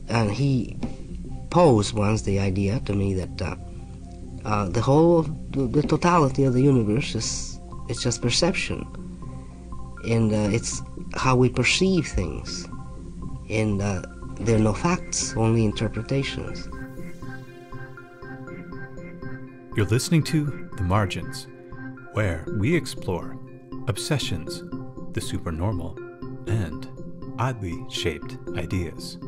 And he posed once the idea to me that the totality of the universe it's just perception, and it's how we perceive things, and there are no facts, only interpretations. You're listening to The Margins, where we explore obsessions, the supernormal, and oddly shaped ideas.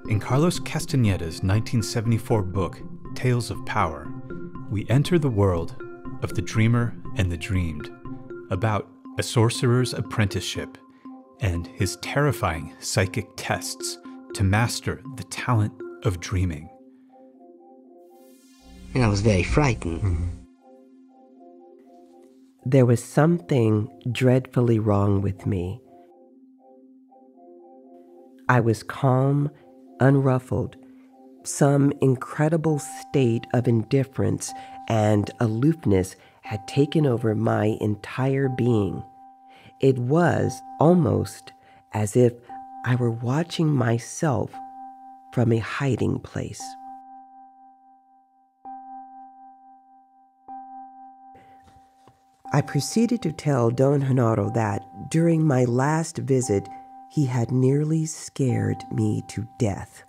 In Carlos Castaneda's 1974 book, Tales of Power, we enter the world of the dreamer and the dreamed, about a sorcerer's apprenticeship and his terrifying psychic tests to master the talent of dreaming. And I was very frightened. Mm-hmm. There was something dreadfully wrong with me. I was calm, unruffled. Some incredible state of indifference and aloofness had taken over my entire being. It was almost as if I were watching myself from a hiding place. I proceeded to tell Don Juan that during my last visit, he had nearly scared me to death,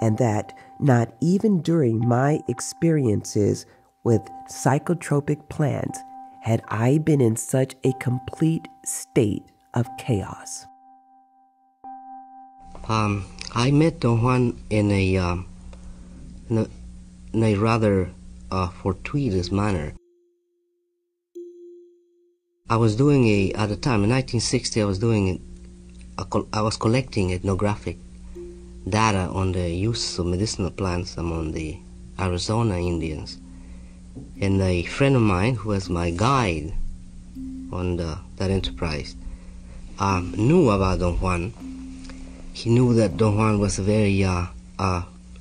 and that not even during my experiences with psychotropic plants had I been in such a complete state of chaos. I met Don Juan in a rather fortuitous manner. I was doing at the time, in 1960, I was collecting ethnographic data on the use of medicinal plants among the Arizona Indians. And a friend of mine, who was my guide on that enterprise, knew about Don Juan. He knew that Don Juan was a very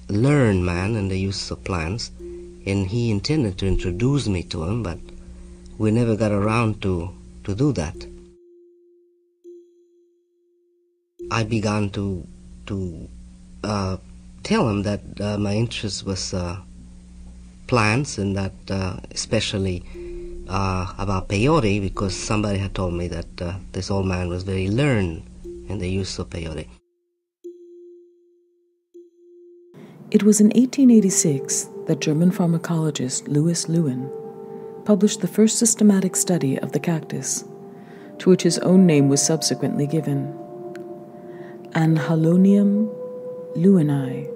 learned man in the use of plants, and he intended to introduce me to him, but we never got around to do that. I began to tell him that my interest was plants, and that especially about peyote, because somebody had told me that this old man was very learned in the use of peyote. It was in 1886 that German pharmacologist Louis Lewin published the first systematic study of the cactus, to which his own name was subsequently given. Anhalonium lewinii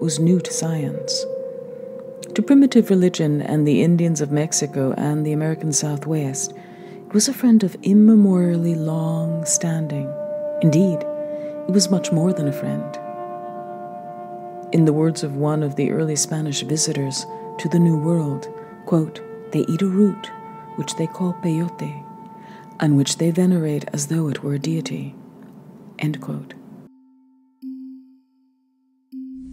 was new to science. To primitive religion and the Indians of Mexico and the American Southwest, it was a friend of immemorially long standing. Indeed, it was much more than a friend. In the words of one of the early Spanish visitors to the New World, quote, "They eat a root, which they call peyote, and which they venerate as though it were a deity." End quote.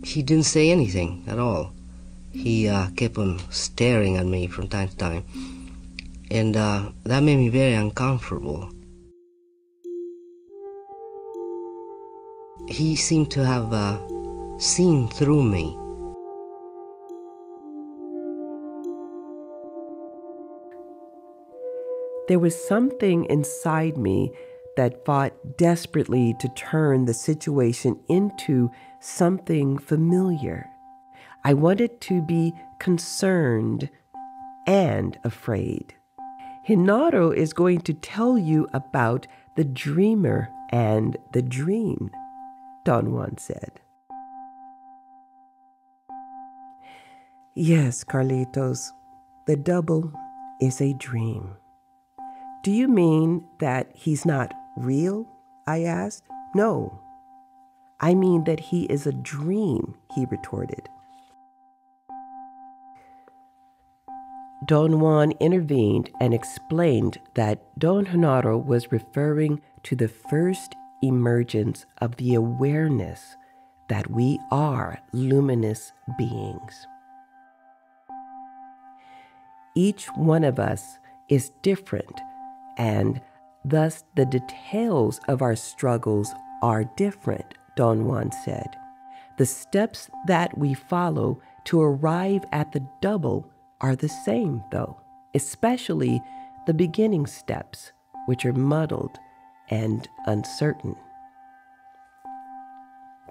He didn't say anything at all. He kept on staring at me from time to time, and that made me very uncomfortable. He seemed to have seen through me. There was something inside me that fought desperately to turn the situation into something familiar. I wanted to be concerned and afraid. Hinaro is going to tell you about the dreamer and the dream, Don Juan said. Yes, Carlitos, the double is a dream. Do you mean that he's not real? I asked. No, I mean that he is a dream, he retorted. Don Juan intervened and explained that Don Juan was referring to the first emergence of the awareness that we are luminous beings. Each one of us is different, and thus the details of our struggles are different, Don Juan said. The steps that we follow to arrive at the double are the same, though, especially the beginning steps, which are muddled and uncertain.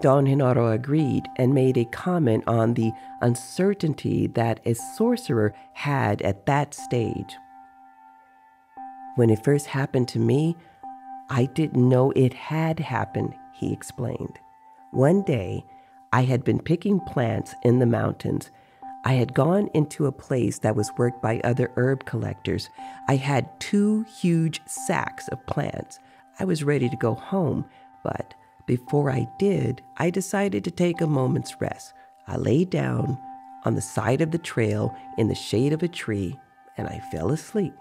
Don Genaro agreed and made a comment on the uncertainty that a sorcerer had at that stage. When it first happened to me, I didn't know it had happened, he explained. One day, I had been picking plants in the mountains. I had gone into a place that was worked by other herb collectors. I had 2 huge sacks of plants. I was ready to go home, but before I did, I decided to take a moment's rest. I lay down on the side of the trail in the shade of a tree, and I fell asleep.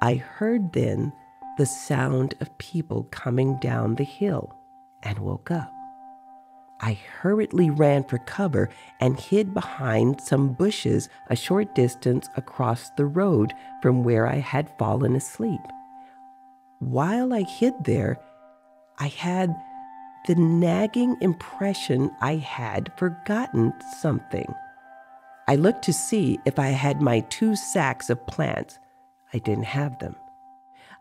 I heard then the sound of people coming down the hill and woke up. I hurriedly ran for cover and hid behind some bushes a short distance across the road from where I had fallen asleep. While I hid there, I had the nagging impression I had forgotten something. I looked to see if I had my 2 sacks of plants. I didn't have them.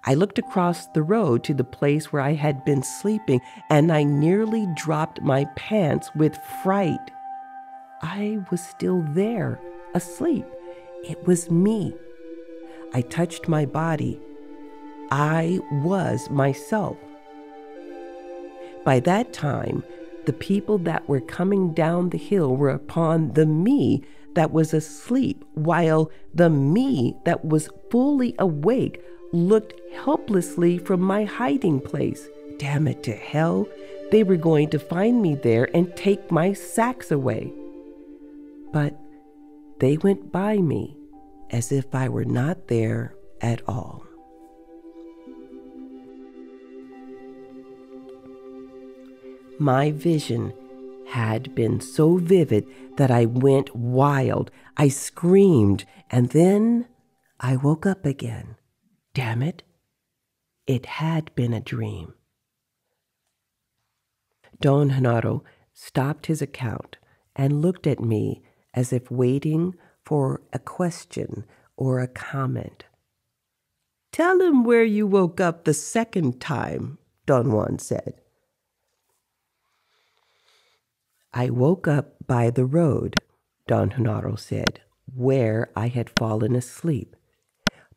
I looked across the road to the place where I had been sleeping, and I nearly dropped my pants with fright. I was still there, asleep. It was me. I touched my body. I was myself. By that time, the people that were coming down the hill were upon the me that was asleep, while the me that was fully awake looked helplessly from my hiding place. Damn it to hell, they were going to find me there and take my sacks away. But they went by me as if I were not there at all. My vision had been so vivid that I went wild. I screamed, and then I woke up again. Damn it, it had been a dream. Don Genaro stopped his account and looked at me as if waiting for a question or a comment. "Tell him where you woke up the second time," Don Juan said. "I woke up by the road," Don Genaro said, "where I had fallen asleep.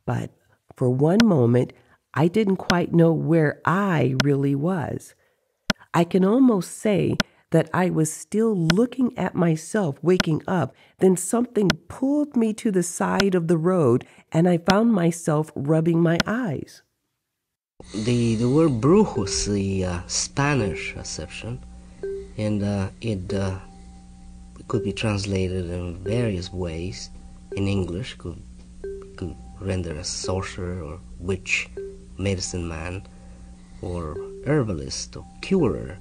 But for one moment, I didn't quite know where I really was. I can almost say that I was still looking at myself waking up, then something pulled me to the side of the road, and I found myself rubbing my eyes." The word brujos, the Spanish acception, and it could be translated in various ways. In English, could render as sorcerer or witch, medicine man, or herbalist or curer.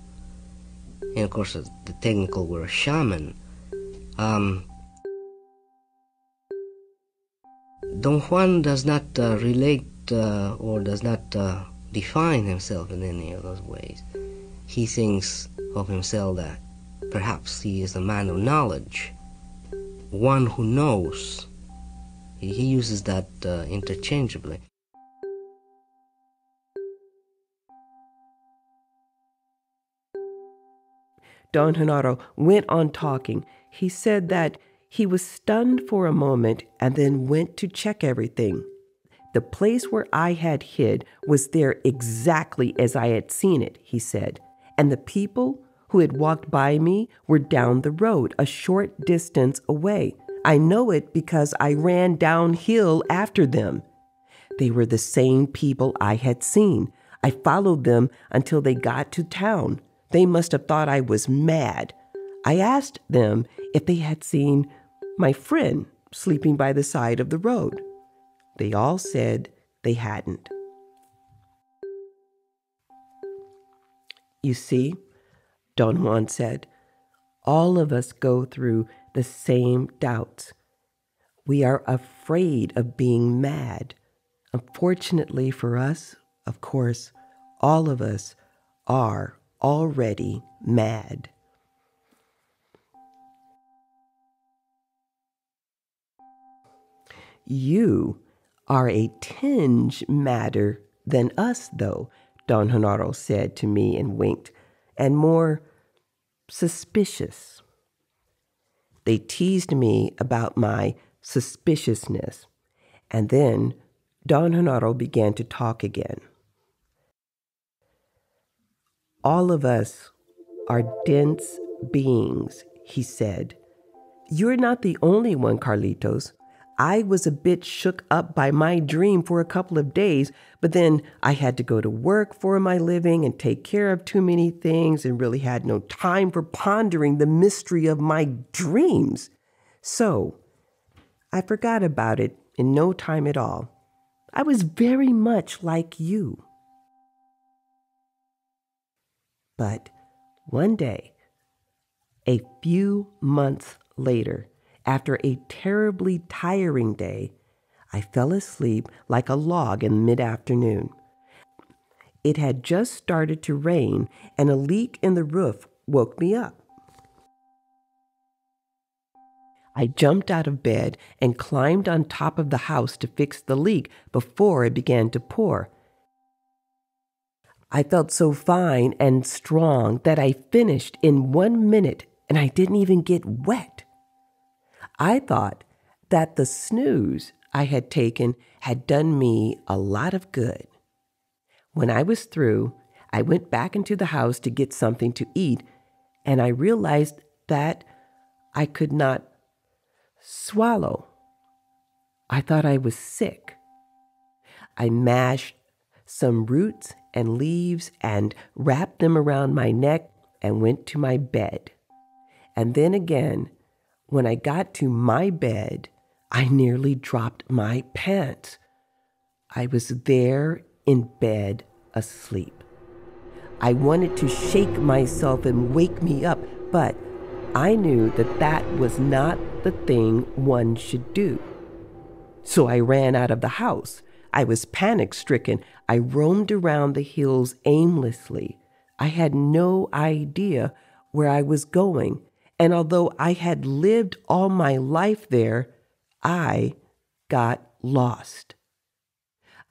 And of course, the technical word shaman. Don Juan does not relate or does not define himself in any of those ways. He thinks of himself that perhaps he is a man of knowledge, one who knows. He uses that interchangeably. Don Genaro went on talking. He said that he was stunned for a moment and then went to check everything. The place where I had hid was there exactly as I had seen it, he said, and the people who had walked by me were down the road, a short distance away. I know it because I ran downhill after them. They were the same people I had seen. I followed them until they got to town. They must have thought I was mad. I asked them if they had seen my friend sleeping by the side of the road. They all said they hadn't. "You see," Don Juan said, "all of us go through the same doubts. We are afraid of being mad. Unfortunately for us, of course, all of us are already mad. You are a tinge madder than us, though, Don Genaro said to me and winked, and more suspicious. They teased me about my suspiciousness, and then Don Genaro began to talk again. All of us are dense beings, he said. You're not the only one, Carlitos. I was a bit shook up by my dream for a couple of days, but then I had to go to work for my living and take care of too many things and really had no time for pondering the mystery of my dreams. So I forgot about it in no time at all. I was very much like you. But one day, a few months later, after a terribly tiring day, I fell asleep like a log in mid-afternoon. It had just started to rain, and a leak in the roof woke me up. I jumped out of bed and climbed on top of the house to fix the leak before it began to pour. I felt so fine and strong that I finished in 1 minute, and I didn't even get wet. I thought that the snooze I had taken had done me a lot of good. When I was through, I went back into the house to get something to eat, and I realized that I could not swallow. I thought I was sick. I mashed some roots and leaves and wrapped them around my neck and went to my bed. And then again, when I got to my bed, I nearly dropped my pants. I was there in bed asleep. I wanted to shake myself and wake me up, but I knew that that was not the thing one should do. So I ran out of the house. I was panic-stricken. I roamed around the hills aimlessly. I had no idea where I was going, and although I had lived all my life there, I got lost.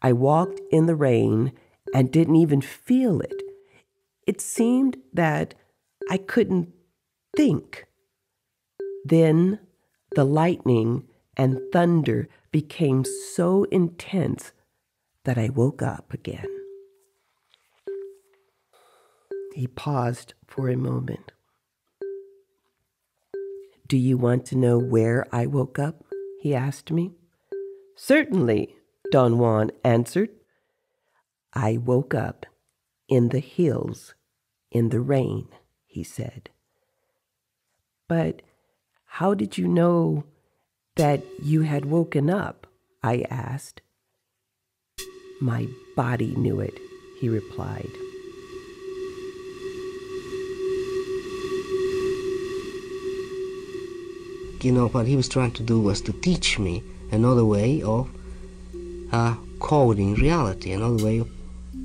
I walked in the rain and didn't even feel it. It seemed that I couldn't think. Then the lightning and thunder became so intense that I woke up again. He paused for a moment. Do you want to know where I woke up? He asked me. Certainly, Don Juan answered. I woke up in the hills in the rain, he said. But how did you know that you had woken up? I asked. My body knew it, he replied. You know, what he was trying to do was to teach me another way of coding reality, another way of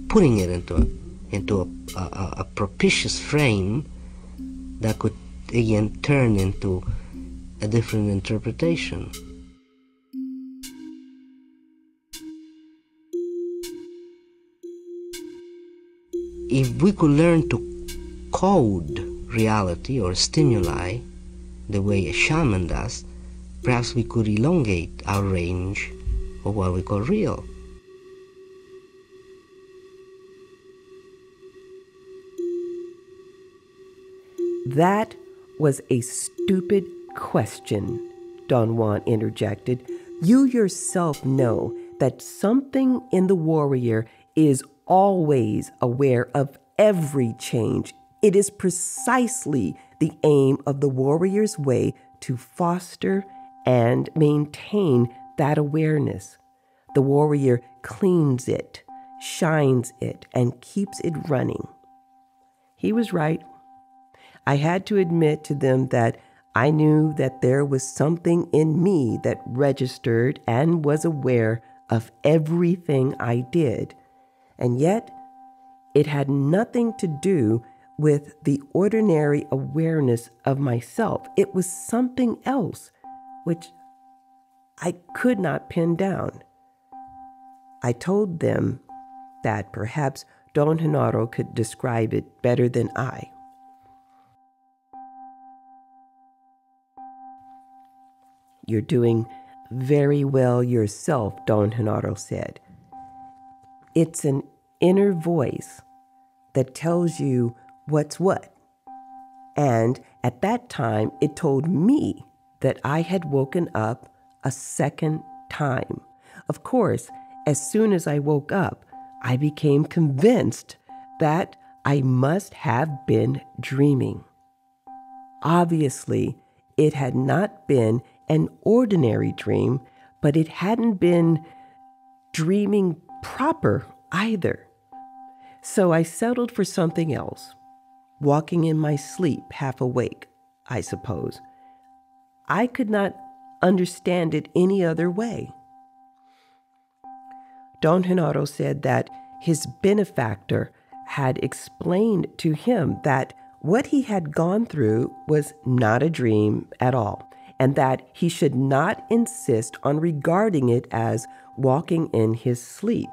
putting it into a propitious frame that could again turn into a different interpretation. If we could learn to code reality or stimuli the way a shaman does, perhaps we could elongate our range of what we call real. That was a stupid question, Don Juan interjected. You yourself know that something in the warrior is always aware of every change. It is precisely the aim of the warrior's way to foster and maintain that awareness. The warrior cleans it, shines it, and keeps it running. He was right. I had to admit to them that I knew that there was something in me that registered and was aware of everything I did, and yet it had nothing to do with the ordinary awareness of myself. It was something else, which I could not pin down. I told them that perhaps Don Genaro could describe it better than I. You're doing very well yourself, Don Genaro said. It's an inner voice that tells you what's what. And at that time, it told me that I had woken up a second time. Of course, as soon as I woke up, I became convinced that I must have been dreaming. Obviously, it had not been an ordinary dream, but it hadn't been dreaming proper either. So I settled for something else, walking in my sleep, half awake, I suppose. I could not understand it any other way. Don Genaro said that his benefactor had explained to him that what he had gone through was not a dream at all, and that he should not insist on regarding it as walking in his sleep.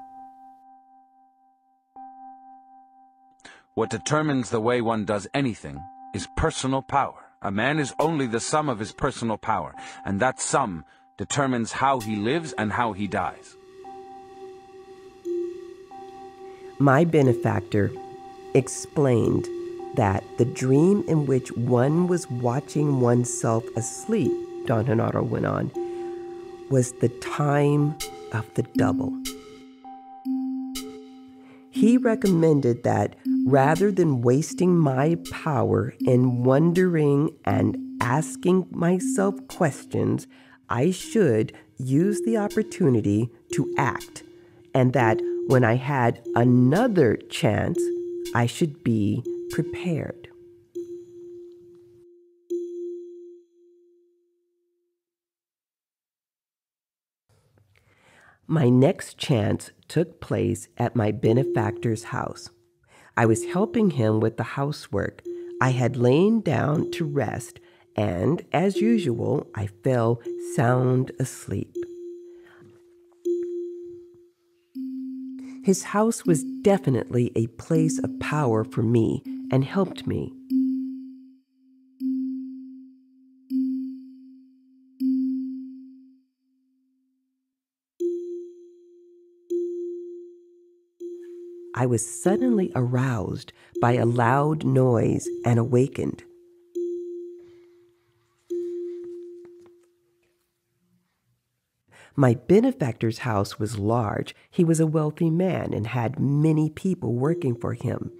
What determines the way one does anything is personal power. A man is only the sum of his personal power, and that sum determines how he lives and how he dies. My benefactor explained that the dream in which one was watching oneself asleep, Don Genaro went on, was the time of the double. He recommended that rather than wasting my power in wondering and asking myself questions, I should use the opportunity to act, and that when I had another chance, I should be prepared. My next chance took place at my benefactor's house. I was helping him with the housework. I had lain down to rest, and as usual, I fell sound asleep. His house was definitely a place of power for me and helped me. I was suddenly aroused by a loud noise and awakened. My benefactor's house was large. He was a wealthy man and had many people working for him.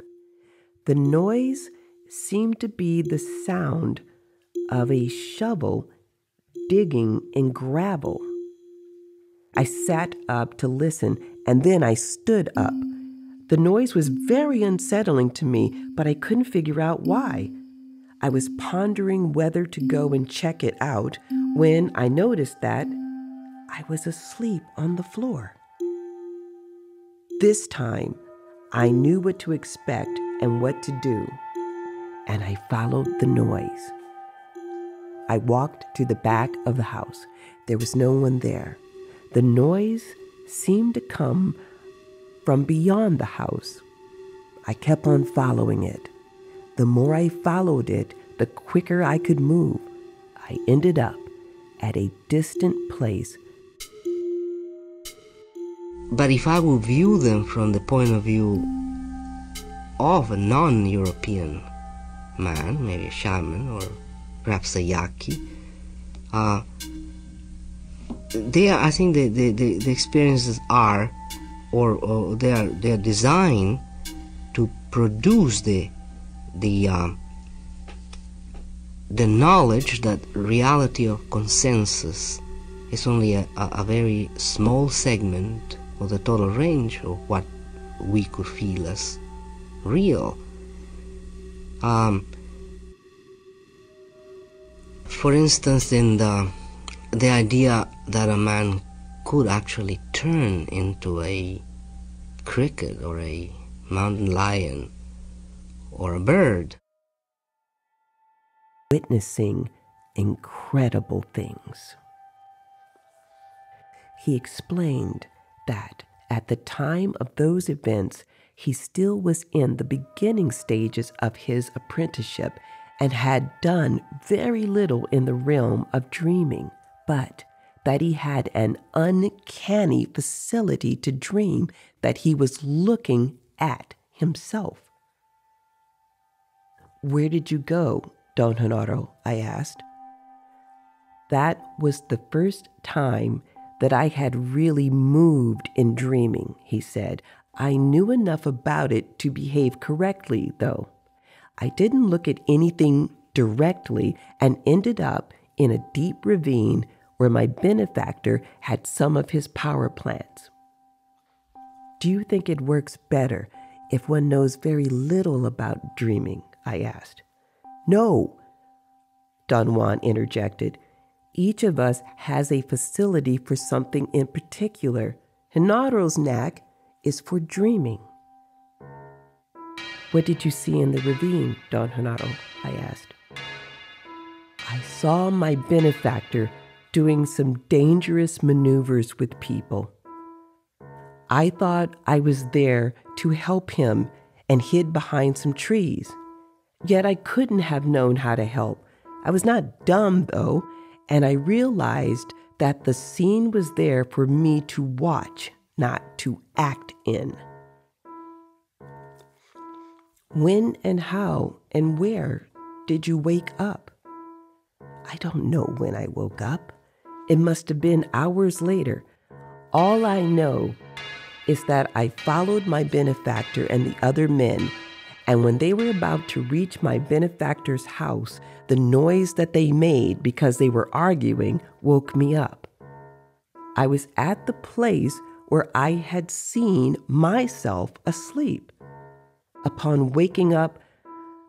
The noise seemed to be the sound of a shovel digging in gravel. I sat up to listen, and then I stood up. The noise was very unsettling to me, but I couldn't figure out why. I was pondering whether to go and check it out when I noticed that I was asleep on the floor. This time, I knew what to expect and what to do, and I followed the noise. I walked to the back of the house. There was no one there. The noise seemed to come from beyond the house. I kept on following it. The more I followed it, the quicker I could move. I ended up at a distant place. But if I would view them from the point of view of a non-European man, maybe a shaman or perhaps a Yaqui, I think the experiences are, or they are designed to produce the knowledge that reality of consensus is only a very small segment of the total range of what we could feel as real. For instance, in the idea that a man could actually turn into a cricket or a mountain lion or a bird. Witnessing incredible things. He explained that at the time of those events, he still was in the beginning stages of his apprenticeship and had done very little in the realm of dreaming, but that he had an uncanny facility to dream that he was looking at himself. "Where did you go, Don Juan?" I asked. That was the first time that I had really moved in dreaming, he said. I knew enough about it to behave correctly, though. I didn't look at anything directly and ended up in a deep ravine where my benefactor had some of his power plants. "Do you think it works better if one knows very little about dreaming?" I asked. "No," Don Juan interjected. "Each of us has a facility for something in particular. Genaro's knack is for dreaming." "What did you see in the ravine, Don Genaro?" I asked. "I saw my benefactor doing some dangerous maneuvers with people. I thought I was there to help him and hid behind some trees. Yet I couldn't have known how to help. I was not dumb, though, and I realized that the scene was there for me to watch, not to act in." "When and how and where did you wake up?" "I don't know when I woke up. It must have been hours later. All I know is that I followed my benefactor and the other men, and when they were about to reach my benefactor's house, the noise that they made because they were arguing woke me up. I was at the place where I had seen myself asleep. Upon waking up,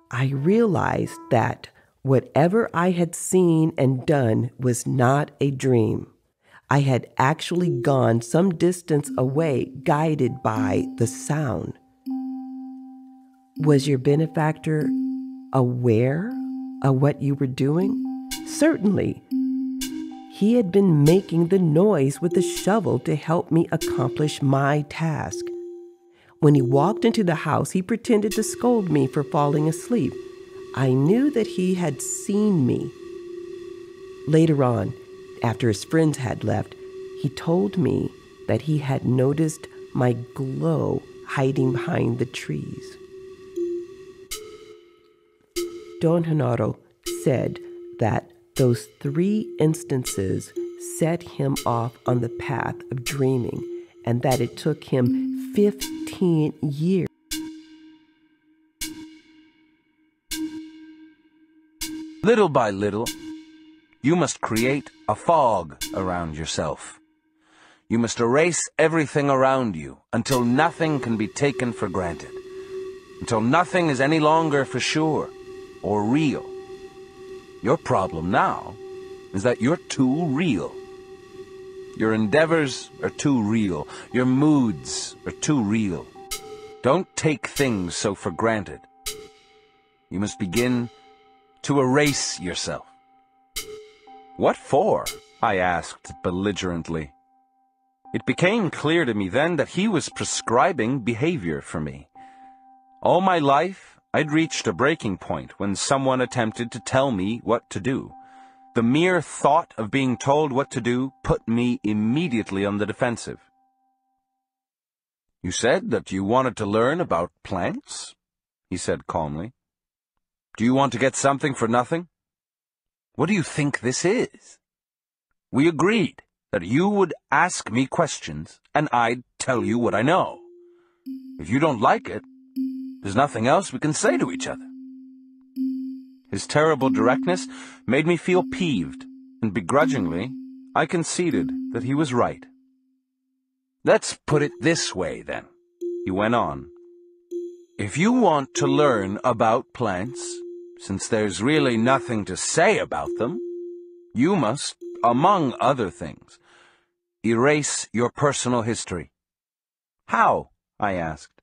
I realized that whatever I had seen and done was not a dream. I had actually gone some distance away, guided by the sound." "Was your benefactor aware of what you were doing?" "Certainly. He had been making the noise with the shovel to help me accomplish my task. When he walked into the house, he pretended to scold me for falling asleep. I knew that he had seen me. Later on, after his friends had left, he told me that he had noticed my glow hiding behind the trees." Don Genaro said that those 3 instances set him off on the path of dreaming, and that it took him 15 years. Little by little, you must create a fog around yourself. You must erase everything around you until nothing can be taken for granted, until nothing is any longer for sure or real. Your problem now is that you're too real. Your endeavors are too real. Your moods are too real. Don't take things so for granted. You must begin to erase yourself. "What for?" I asked belligerently. It became clear to me then that he was prescribing behavior for me. All my life, I'd reached a breaking point when someone attempted to tell me what to do. The mere thought of being told what to do put me immediately on the defensive. "You said that you wanted to learn about plants?" he said calmly. "Do you want to get something for nothing? What do you think this is? We agreed that you would ask me questions and I'd tell you what I know. If you don't like it, there's nothing else we can say to each other." His terrible directness made me feel peeved, and begrudgingly, I conceded that he was right. "Let's put it this way, then," he went on. "If you want to learn about plants, since there's really nothing to say about them, you must, among other things, erase your personal history." "How?" I asked.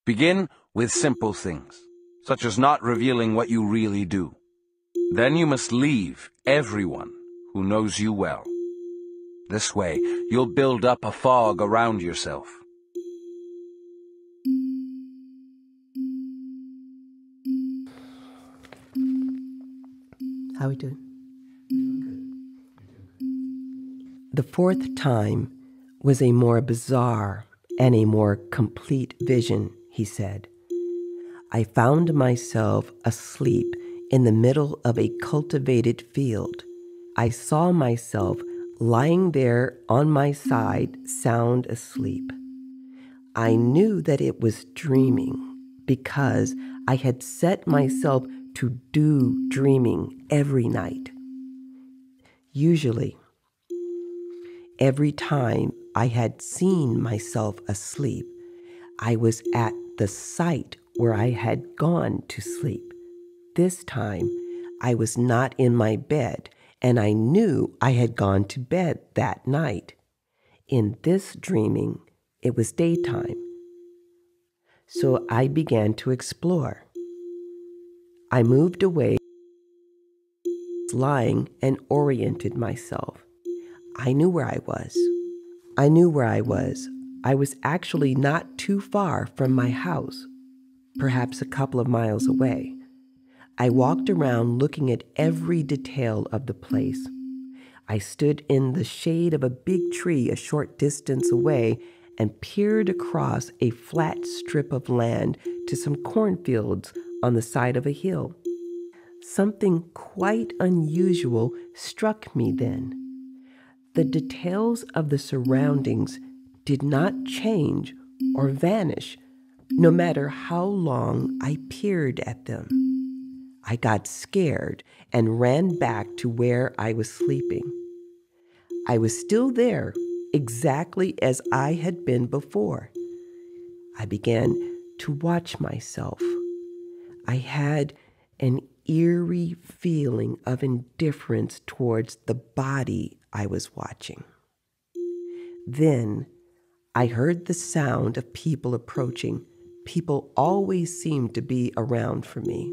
"Begin with simple things, such as not revealing what you really do. Then you must leave everyone who knows you well. This way, you'll build up a fog around yourself. How are we doing? The fourth time was a more bizarre and a more complete vision, he said. I found myself asleep in the middle of a cultivated field. I saw myself lying there on my side, sound asleep. I knew that it was dreaming because I had set myself to do dreaming every night. Usually, every time I had seen myself asleep, I was at the site where I had gone to sleep. This time, I was not in my bed, and I knew I had gone to bed that night. In this dreaming, it was daytime. So I began to explore. I moved away, lying, and oriented myself. I knew where I was. I was actually not too far from my house, perhaps a couple of miles away. I walked around looking at every detail of the place. I stood in the shade of a big tree a short distance away and peered across a flat strip of land to some cornfields on the side of a hill. Something quite unusual struck me then. The details of the surroundings did not change or vanish, no matter how long I peered at them. I got scared and ran back to where I was sleeping. I was still there, exactly as I had been before. I began to watch myself. I had an eerie feeling of indifference towards the body I was watching. Then I heard the sound of people approaching. People always seemed to be around for me.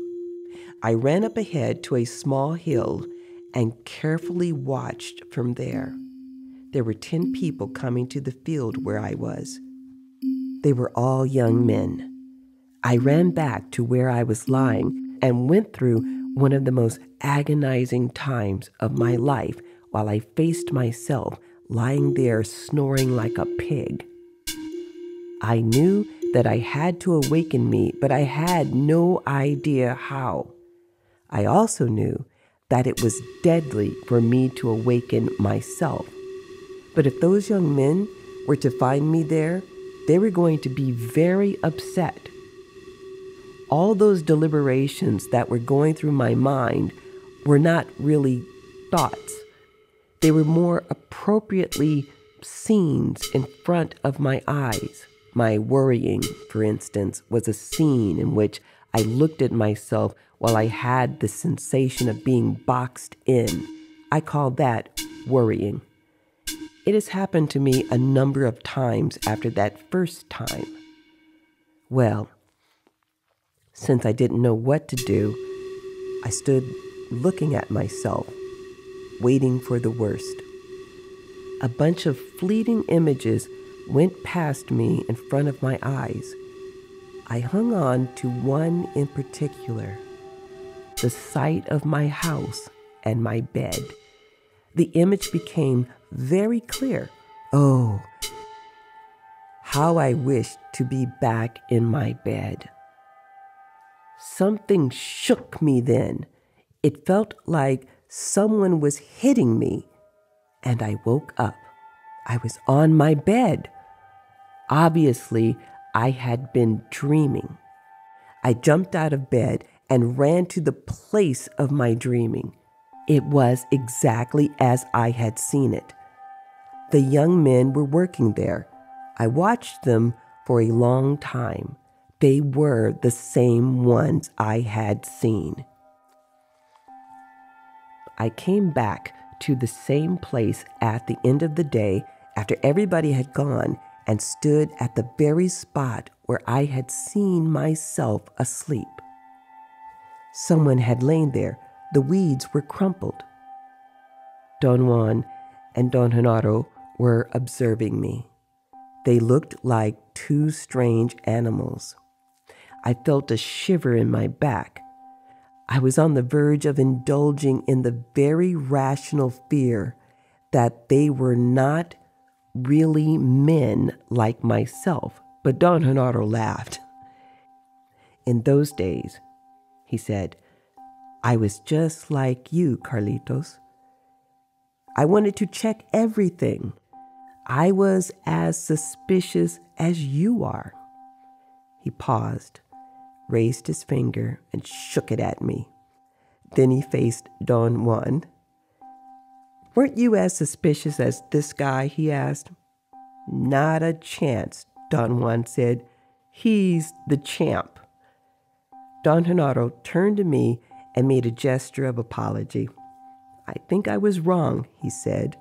I ran up ahead to a small hill and carefully watched from there. There were 10 people coming to the field where I was. They were all young men. I ran back to where I was lying and went through one of the most agonizing times of my life while I faced myself lying there snoring like a pig. I knew that I had to awaken me, but I had no idea how. I also knew that it was deadly for me to awaken myself. But if those young men were to find me there, they were going to be very upset. All those deliberations that were going through my mind were not really thoughts. They were more appropriately scenes in front of my eyes. My worrying, for instance, was a scene in which I looked at myself while I had the sensation of being boxed in. I call that worrying. It has happened to me a number of times after that first time. Well, since I didn't know what to do, I stood looking at myself, waiting for the worst. A bunch of fleeting images went past me in front of my eyes. I hung on to one in particular, the sight of my house and my bed. The image became very clear. Oh, how I wished to be back in my bed. Something shook me then. It felt like someone was hitting me, and I woke up. I was on my bed. Obviously, I had been dreaming. I jumped out of bed and ran to the place of my dreaming. It was exactly as I had seen it. The young men were working there. I watched them for a long time. They were the same ones I had seen. I came back to the same place at the end of the day after everybody had gone and stood at the very spot where where I had seen myself asleep. Someone had lain there. The weeds were crumpled. Don Juan and Don Genaro were observing me. They looked like two strange animals. I felt a shiver in my back. I was on the verge of indulging in the very rational fear that they were not really men like myself. But Don Genaro laughed. In those days, he said, I was just like you, Carlitos. I wanted to check everything. I was as suspicious as you are. He paused, raised his finger, and shook it at me. Then he faced Don Juan. Weren't you as suspicious as this guy? He asked. Not a chance, Don Juan said. He's the champ. Don Genaro turned to me and made a gesture of apology. I think I was wrong, he said.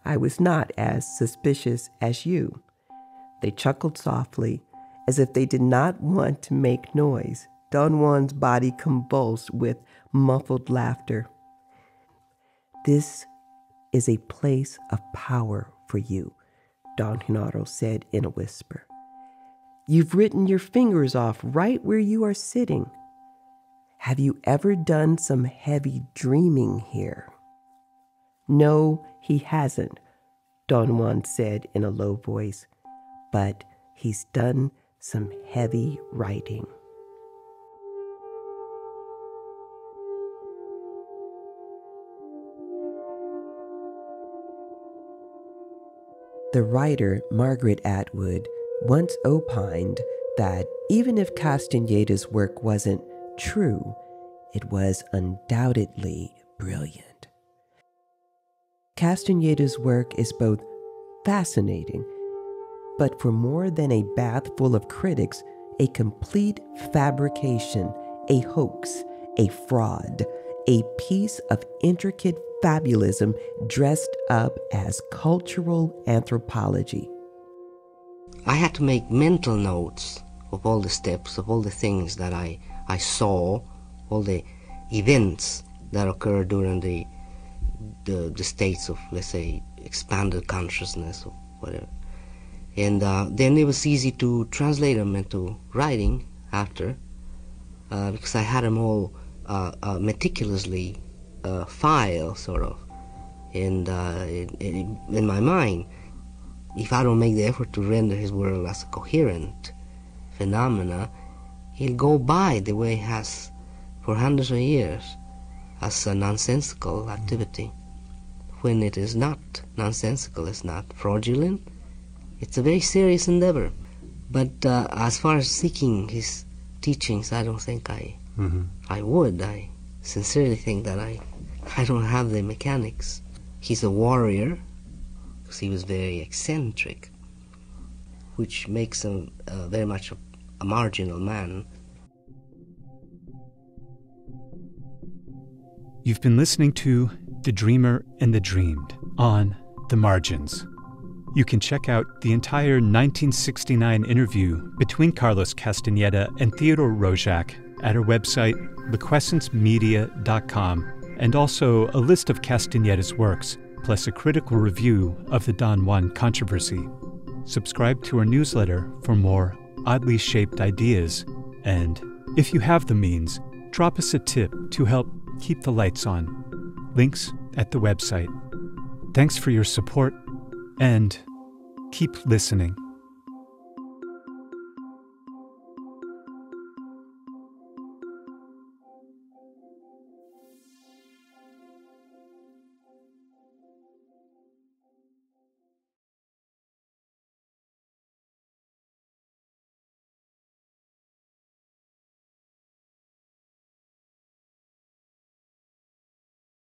I was not as suspicious as you. They chuckled softly, as if they did not want to make noise. Don Juan's body convulsed with muffled laughter. This is a place of power for you, Don Genaro said in a whisper. You've written your fingers off right where you are sitting. Have you ever done some heavy dreaming here? No, he hasn't, Don Juan said in a low voice, but he's done some heavy writing. The writer Margaret Atwood once opined that even if Castaneda's work wasn't true, it was undoubtedly brilliant. Castaneda's work is both fascinating, but for more than a bath full of critics, a complete fabrication, a hoax, a fraud, a piece of intricate fabulism dressed up as cultural anthropology. I had to make mental notes of all the steps, of all the things that I saw, all the events that occurred during the states of, let's say, expanded consciousness or whatever. And then it was easy to translate them into writing after, because I had them all meticulously filed, sort of, and in my mind. If I don't make the effort to render his world as a coherent phenomena, he'll go by the way it has for hundreds of years as a nonsensical activity. When it is not nonsensical, it's not fraudulent, it's a very serious endeavor. But as far as seeking his teachings, I don't think I would. I sincerely think that I don't have the mechanics. He's a warrior, because he was very eccentric, which makes him very much a marginal man. You've been listening to The Dreamer and the Dreamed on The Margins. You can check out the entire 1969 interview between Carlos Castaneda and Theodore Roszak at our website, liquescencemedia.com, and also a list of Castaneda's works, plus a critical review of the Don Juan controversy. Subscribe to our newsletter for more oddly shaped ideas, and if you have the means, drop us a tip to help keep the lights on. Links at the website. Thanks for your support, and keep listening.